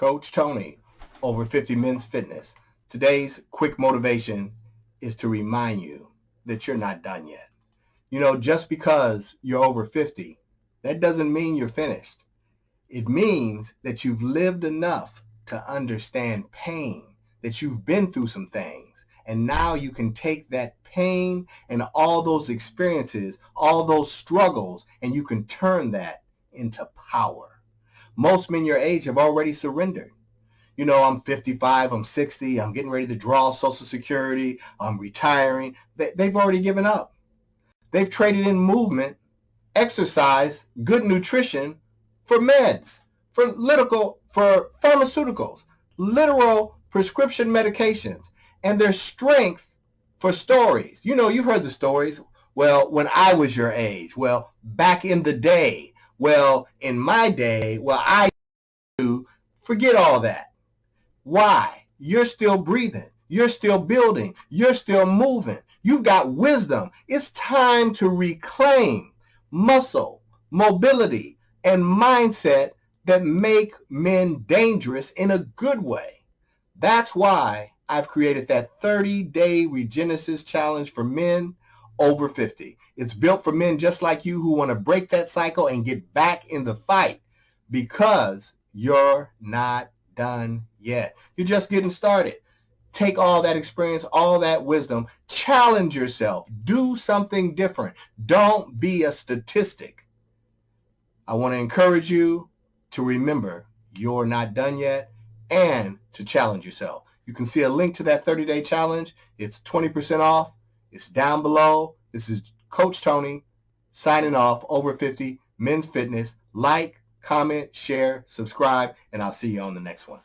Coach Tony, over 50 Men's Fitness. Today's quick motivation is to remind you that you're not done yet. You know, just because you're over 50, that doesn't mean you're finished. It means that you've lived enough to understand pain, that you've been through some things, and now you can take that pain and all those experiences, all those struggles, and you can turn that into power. Most men your age have already surrendered. You know, I'm 55, I'm 60, I'm getting ready to draw Social Security, I'm retiring. They've already given up. They've traded in movement, exercise, good nutrition for meds, for pharmaceuticals, literal prescription medications, and their strength for stories. You know, you've heard the stories. Well, when I was your age, well, back in the day, well, in my day, well, I do. Forget all that. Why? You're still breathing. You're still building. You're still moving. You've got wisdom. It's time to reclaim muscle, mobility, and mindset that make men dangerous in a good way. That's why I've created that 30-day ReGenesis challenge for men over 50. It's built for men just like you who want to break that cycle and get back in the fight, because you're not done yet. You're just getting started. Take all that experience, all that wisdom, challenge yourself, do something different. Don't be a statistic. I want to encourage you to remember you're not done yet and to challenge yourself. You can see a link to that 30-day challenge. It's 20% off. It's down below. This is Coach Tony signing off, over 50 Men's Fitness. Like, comment, share, subscribe, and I'll see you on the next one.